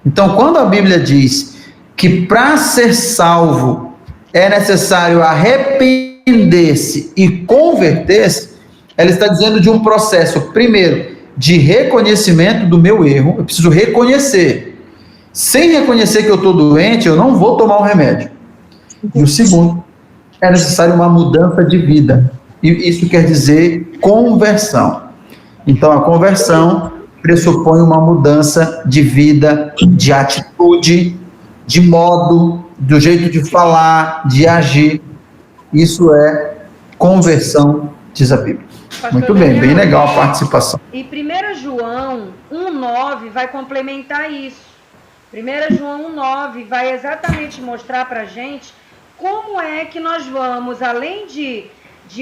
Então, quando a Bíblia diz que para ser salvo é necessário arrepender-se e converter-se, ela está dizendo de um processo, primeiro, de reconhecimento do meu erro. Eu preciso reconhecer. Sem reconhecer que eu estou doente, eu não vou tomar o remédio. E o segundo, é necessário uma mudança de vida. E isso quer dizer conversão. Então, a conversão pressupõe uma mudança de vida, de atitude, de modo, do jeito de falar, de agir. Isso é conversão, diz a Bíblia. Pastor muito bem, Daniel, bem legal a participação. E 1 João 1,9 vai complementar isso. 1 João 1,9 vai exatamente mostrar para a gente como é que nós vamos, além de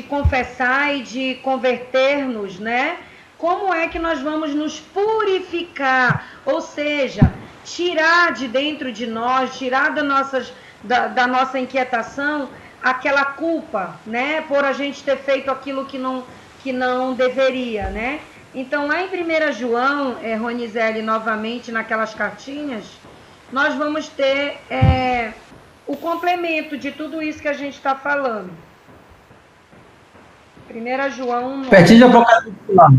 confessar e de converter-nos, né? Como é que nós vamos nos purificar, ou seja, tirar de dentro de nós, tirar da nossa inquietação aquela culpa, né? Por a gente ter feito aquilo que não deveria, né? Então, lá em 1 João, Ronizete, novamente, naquelas cartinhas, nós vamos ter o complemento de tudo isso que a gente está falando. 1 João 9. Pertinho de Apocalipse lá.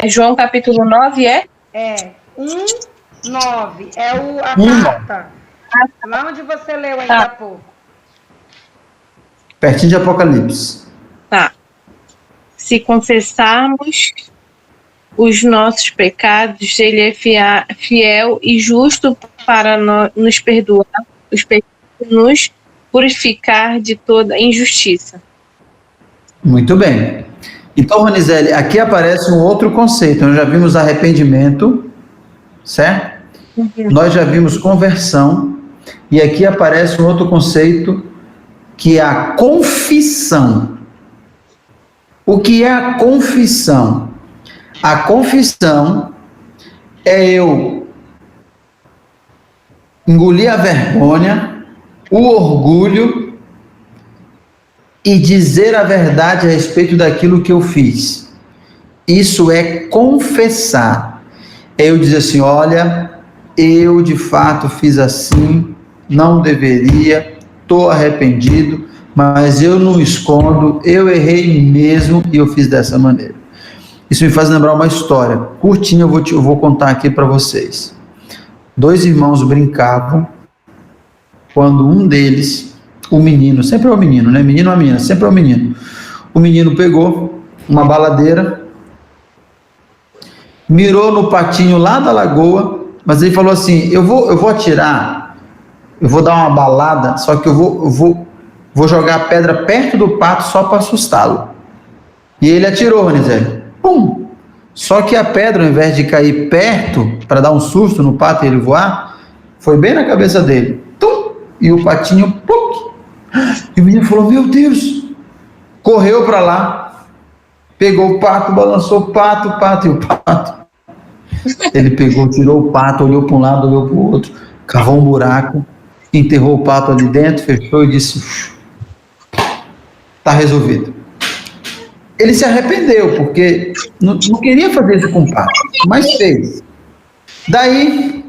João capítulo 9, é? 1:9. É a carta. Lá onde você leu ainda há pouco. Pertinho de Apocalipse. Tá. Se confessarmos os nossos pecados, ele é fiel e justo para nos perdoar os pecados e nos purificar de toda injustiça. Muito bem. Então, Ronizete, aqui aparece um outro conceito. Nós já vimos arrependimento, certo? Nós já vimos conversão. E aqui aparece um outro conceito, que é a confissão. O que é a confissão? A confissão é eu engolir a vergonha, o orgulho e dizer a verdade a respeito daquilo que eu fiz. Isso é confessar. É eu dizer assim, olha, eu de fato fiz assim, não deveria, estou arrependido, mas eu não escondo, eu errei mesmo e eu fiz dessa maneira. Isso me faz lembrar uma história curtinha, eu vou contar aqui para vocês. 2 irmãos brincavam, quando um deles, o menino, sempre é o menino, né? Menino ou a menina, sempre é o menino. O menino pegou uma baladeira, mirou no patinho lá da lagoa, mas ele falou assim, eu vou atirar, eu vou dar uma balada, só que eu vou jogar a pedra perto do pato só para assustá-lo. E ele atirou, Ronizete. Pum! Só que a pedra, ao invés de cair perto, para dar um susto no pato e ele voar, foi bem na cabeça dele. Tum! E o patinho, pum! E o menino falou, meu Deus! Correu para lá, pegou o pato, balançou o pato e o pato. Ele pegou, tirou o pato, olhou para um lado, olhou para o outro, cavou um buraco, enterrou o pato ali dentro, fechou e disse, está resolvido. Ele se arrependeu, porque não queria fazer isso com o pato, mas fez. Daí,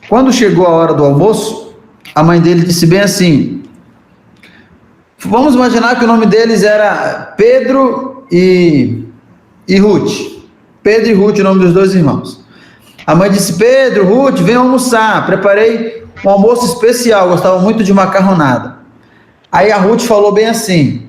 quando chegou a hora do almoço, a mãe dele disse bem assim, vamos imaginar que o nome deles era Pedro e Ruth. Pedro e Ruth, o nome dos 2 irmãos. A mãe disse, Pedro, Ruth, vem almoçar, preparei um almoço especial, gostava muito de macarronada. Aí a Ruth falou bem assim,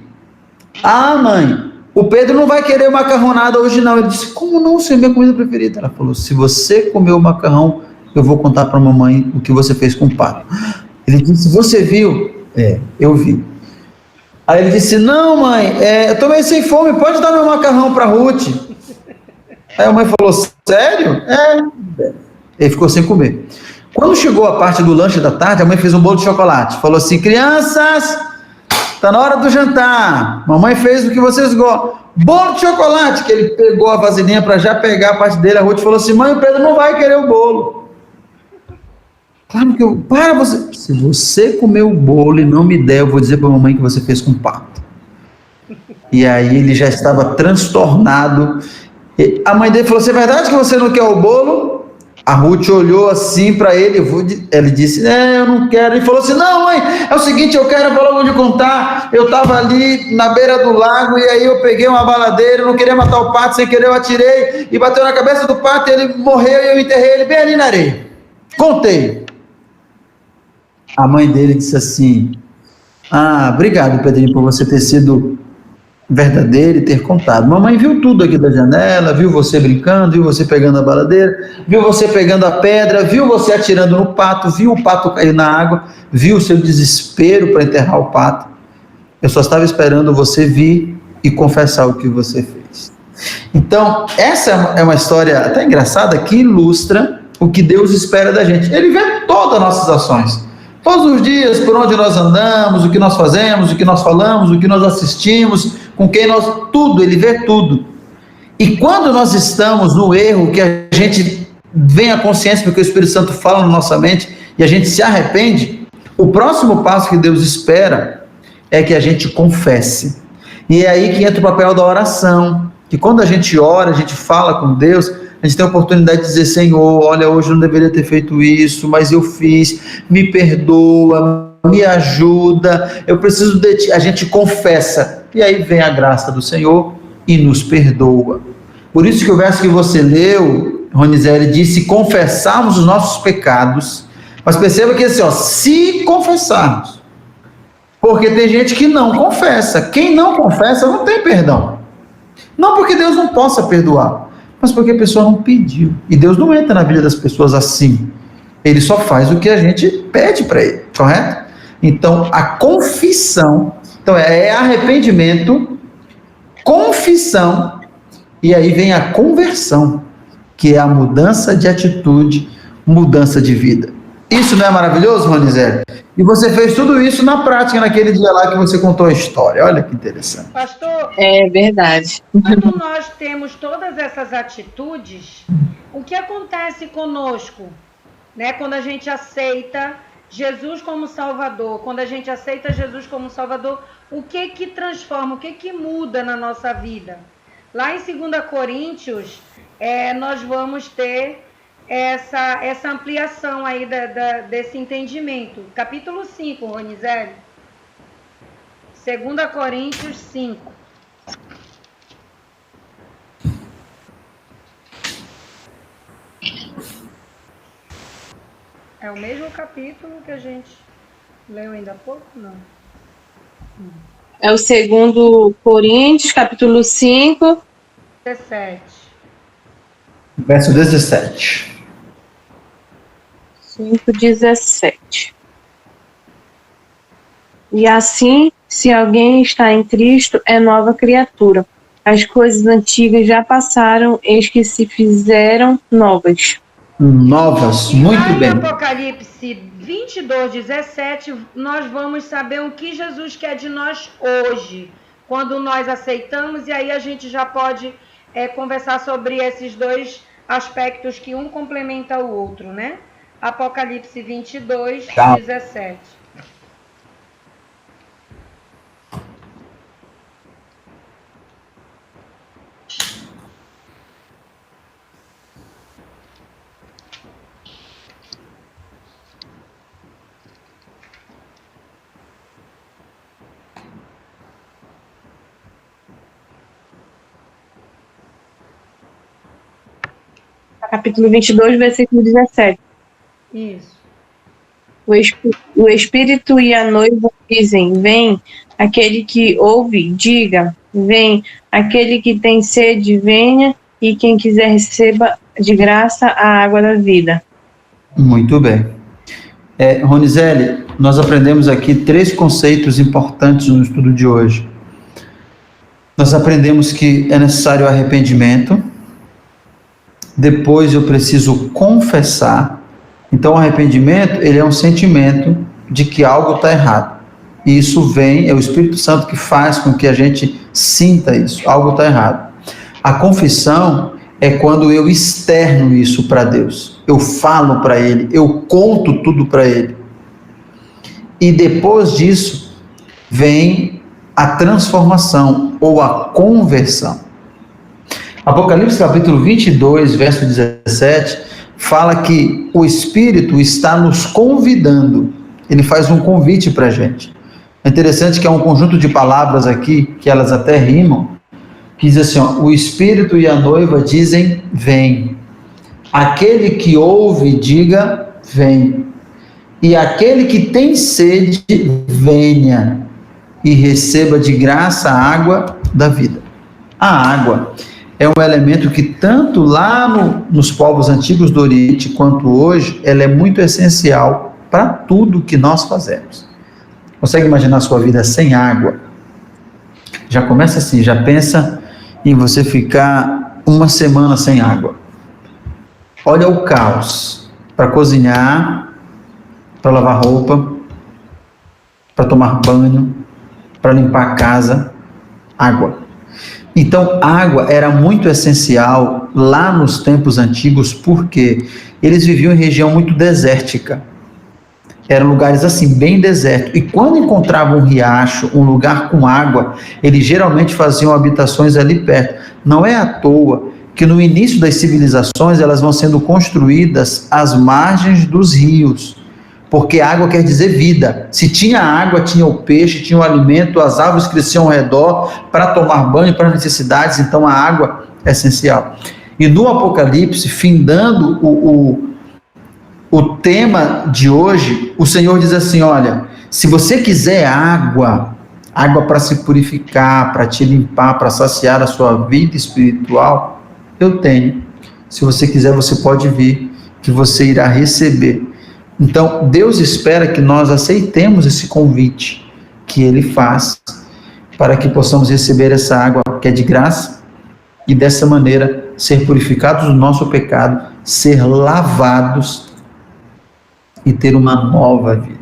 mãe, o Pedro não vai querer macarronada hoje não. Ele disse, como não, isso é minha comida preferida. Ela falou, se você comer o macarrão, eu vou contar para a mamãe o que você fez com o pato. Ele disse, você viu? Eu vi. Aí ele disse, não mãe, eu tô meio sem fome, pode dar meu macarrão para Ruth? Aí a mãe falou, sério? Ele ficou sem comer. Quando chegou a parte do lanche da tarde, a mãe fez um bolo de chocolate. Falou assim, crianças, tá na hora do jantar. Mamãe fez o que vocês gostam. Bolo de chocolate, que ele pegou a vasilhinha para já pegar a parte dele. A Ruth falou assim, mãe, o Pedro não vai querer o bolo. Claro que você. Se você comer o bolo e não me der, eu vou dizer para a mamãe que você fez com pato. E aí ele já estava transtornado. E a mãe dele falou assim, é verdade que você não quer o bolo? A Ruth olhou assim para ele, ele disse, eu não quero. Ele falou assim, não mãe, é o seguinte, eu quero, vou logo lhe contar, eu estava ali na beira do lago, e aí eu peguei uma baladeira, eu não queria matar o pato, sem querer eu atirei, e bateu na cabeça do pato, e ele morreu, e eu enterrei ele bem ali na areia. Contei. A mãe dele disse assim, obrigado Pedrinho, por você ter sido verdadeiro e ter contado. Mamãe viu tudo aqui da janela, viu você brincando, viu você pegando a baladeira, viu você pegando a pedra, viu você atirando no pato, viu o pato cair na água, viu o seu desespero para enterrar o pato. Eu só estava esperando você vir e confessar o que você fez. Então, essa é uma história até engraçada que ilustra o que Deus espera da gente. Ele vê todas as nossas ações. Todos os dias, por onde nós andamos, o que nós fazemos, o que nós falamos, o que nós assistimos, com quem tudo, ele vê tudo. E quando nós estamos no erro, que a gente vem à consciência, porque o Espírito Santo fala na nossa mente, e a gente se arrepende, o próximo passo que Deus espera é que a gente confesse. E é aí que entra o papel da oração, que quando a gente ora, a gente fala com Deus, a gente tem a oportunidade de dizer, Senhor, olha, hoje eu não deveria ter feito isso, mas eu fiz, me perdoa, me ajuda, eu preciso de ti. A gente confessa, e aí vem a graça do Senhor e nos perdoa. Por isso que o verso que você leu, Ronizete, disse, confessarmos os nossos pecados, mas perceba que assim, se confessarmos, porque tem gente que não confessa, quem não confessa não tem perdão, não porque Deus não possa perdoar, mas porque a pessoa não pediu. E Deus não entra na vida das pessoas assim. Ele só faz o que a gente pede para ele, correto? Então, a confissão, é arrependimento, confissão, e aí vem a conversão, que é a mudança de atitude, mudança de vida. Isso não é maravilhoso, Ronizete? E você fez tudo isso na prática, naquele dia lá que você contou a história. Olha que interessante. Pastor, É verdade. quando nós temos todas essas atitudes, o que acontece conosco, né? Quando a gente aceita Jesus como Salvador, quando a gente aceita Jesus como Salvador, o que transforma, o que muda na nossa vida? Lá em 2 Coríntios, nós vamos ter essa ampliação aí desse entendimento. Capítulo 5, Ronizete. 2 Coríntios 5. É o mesmo capítulo que a gente leu ainda há pouco? Não. É o 2 Coríntios, capítulo 5. 17. Verso 17. 5:17. E assim, se alguém está em Cristo, é nova criatura. As coisas antigas já passaram, eis que se fizeram novas. Novas, muito Lá bem. em Apocalipse 22:17, nós vamos saber o que Jesus quer de nós hoje, quando nós aceitamos, e aí a gente já pode conversar sobre esses dois aspectos que um complementa o outro, né? Apocalipse 22:17. Capítulo 22, versículo 17. Isso. O Espírito e a noiva dizem, vem. Aquele que ouve, diga, Vem, aquele que tem sede, venha, e quem quiser receba de graça a água da vida. Muito bem. Ronizete, nós aprendemos aqui 3 conceitos importantes no estudo de hoje. Nós aprendemos que é necessário arrependimento, depois eu preciso confessar. Então, o arrependimento, ele é um sentimento de que algo está errado. E isso vem, é o Espírito Santo que faz com que a gente sinta isso, algo está errado. A confissão é quando eu externo isso para Deus. Eu falo para Ele, eu conto tudo para Ele. E depois disso, vem a transformação ou a conversão. Apocalipse capítulo 22, verso 17, fala que o Espírito está nos convidando. Ele faz um convite para a gente. É interessante que há um conjunto de palavras aqui, que elas até rimam, que diz assim, ó, o Espírito e a noiva dizem, vem. Aquele que ouve, diga, vem. E aquele que tem sede, venha e receba de graça a água da vida. A água é um elemento que tanto lá nos povos antigos do Oriente, quanto hoje, ela é muito essencial para tudo que nós fazemos. Consegue imaginar a sua vida sem água? Já começa assim, já pensa em você ficar uma semana sem água. Olha o caos. Para cozinhar, para lavar roupa, para tomar banho, para limpar a casa, água. Então, água era muito essencial lá nos tempos antigos, porque eles viviam em região muito desértica. Eram lugares assim, bem desertos. E quando encontravam um riacho, um lugar com água, eles geralmente faziam habitações ali perto. Não é à toa que no início das civilizações elas vão sendo construídas às margens dos rios. Porque água quer dizer vida. Se tinha água, tinha o peixe, tinha o alimento, as árvores cresciam ao redor para tomar banho, para necessidades. Então a água é essencial. E no Apocalipse, findando o tema de hoje, o Senhor diz assim, olha, se você quiser água para se purificar, para te limpar, para saciar a sua vida espiritual, eu tenho. Se você quiser, você pode vir, que você irá receber. Então, Deus espera que nós aceitemos esse convite que Ele faz, para que possamos receber essa água que é de graça, e dessa maneira ser purificados do nosso pecado, ser lavados, e ter uma nova vida.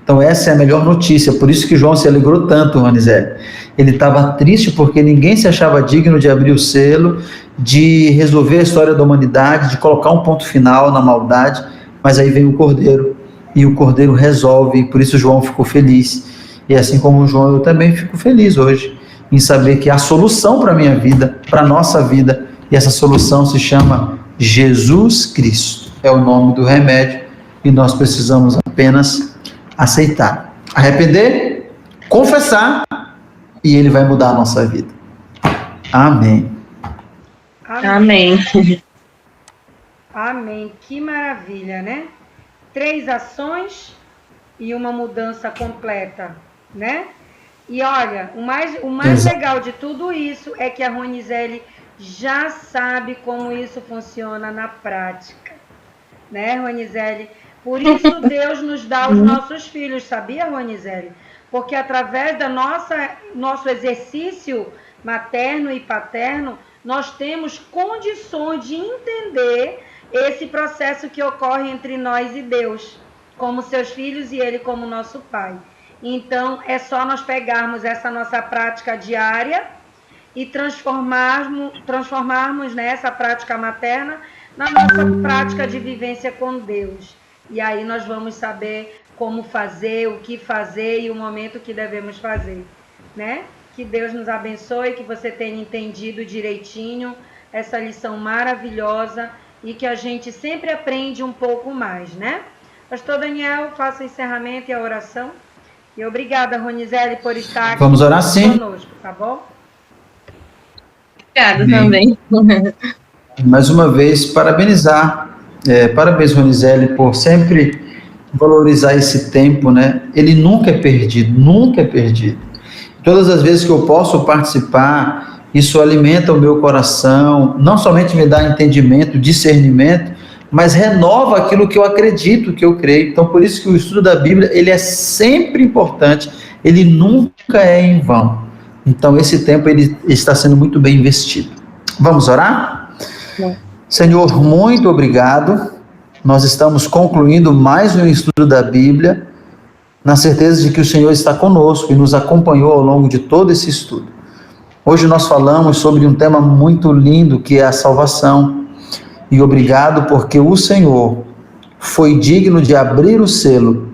Então essa é a melhor notícia, por isso que João se alegrou tanto, Ronizete. Ele estava triste porque ninguém se achava digno de abrir o selo, de resolver a história da humanidade, de colocar um ponto final na maldade, mas aí vem o Cordeiro, e o Cordeiro resolve, e por isso João ficou feliz. E assim como João, eu também fico feliz hoje, em saber que há solução para a minha vida, para a nossa vida, e essa solução se chama Jesus Cristo. É o nome do remédio, e nós precisamos apenas aceitar, arrepender, confessar, e Ele vai mudar a nossa vida. Amém. Amém. Amém. Que maravilha, né? 3 ações e uma mudança completa, né? E olha, o mais legal de tudo isso é que a Ronizete já sabe como isso funciona na prática, né, Ronizete? Por isso Deus nos dá os nossos filhos, sabia, Ronizete? Porque através da nosso exercício materno e paterno, nós temos condições de entender esse processo que ocorre entre nós e Deus, como seus filhos e Ele como nosso Pai. Então, é só nós pegarmos essa nossa prática diária e transformarmos nessa prática materna na nossa prática de vivência com Deus. E aí nós vamos saber como fazer, o que fazer e o momento que devemos fazer, né? Que Deus nos abençoe, que você tenha entendido direitinho essa lição maravilhosa e que a gente sempre aprende um pouco mais, né? Pastor Daniel, faça o encerramento e a oração. E obrigada, Ronizete, por estar aqui Vamos orar sim conosco, tá bom? Obrigada também. Mais uma vez, parabenizar. Parabéns, Ronizete, por sempre valorizar esse tempo, né? Ele nunca é perdido, nunca é perdido. Todas as vezes que eu posso participar, isso alimenta o meu coração, não somente me dá entendimento, discernimento, mas renova aquilo que eu acredito, que eu creio. Então, por isso que o estudo da Bíblia, ele é sempre importante, ele nunca é em vão. Então, esse tempo, ele está sendo muito bem investido. Vamos orar? Senhor, muito obrigado. Nós estamos concluindo mais um estudo da Bíblia, na certeza de que o Senhor está conosco e nos acompanhou ao longo de todo esse estudo. Hoje nós falamos sobre um tema muito lindo, que é a salvação. E obrigado porque o Senhor foi digno de abrir o selo,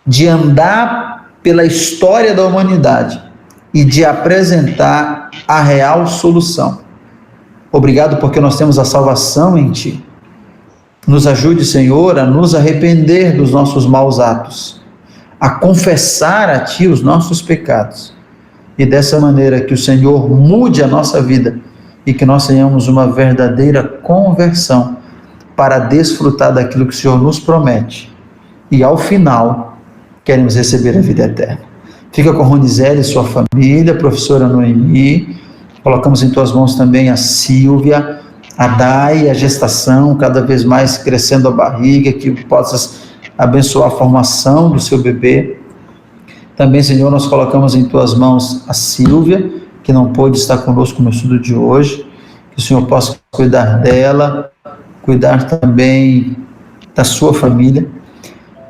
de andar pela história da humanidade e de apresentar a real solução. Obrigado porque nós temos a salvação em Ti. Nos ajude, Senhor, a nos arrepender dos nossos maus atos, a confessar a Ti os nossos pecados, e dessa maneira que o Senhor mude a nossa vida e que nós tenhamos uma verdadeira conversão para desfrutar daquilo que o Senhor nos promete. E ao final, queremos receber a vida eterna. Fica com Ronizete e sua família, a professora Noemi. Colocamos em tuas mãos também a Sílvia, a Dai, a gestação, cada vez mais crescendo a barriga, que possas abençoar a formação do seu bebê. Também, Senhor, nós colocamos em tuas mãos a Sílvia, que não pôde estar conosco no estudo de hoje, que o Senhor possa cuidar dela, cuidar também da sua família,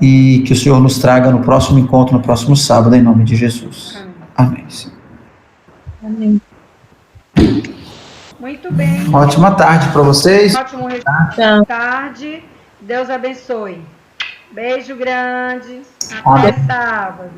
e que o Senhor nos traga no próximo encontro, no próximo sábado, em nome de Jesus. Amém. Amém. Muito bem. Ótima tarde para vocês. Ótimo resto de tarde. Deus abençoe. Beijo grande. Até sábado.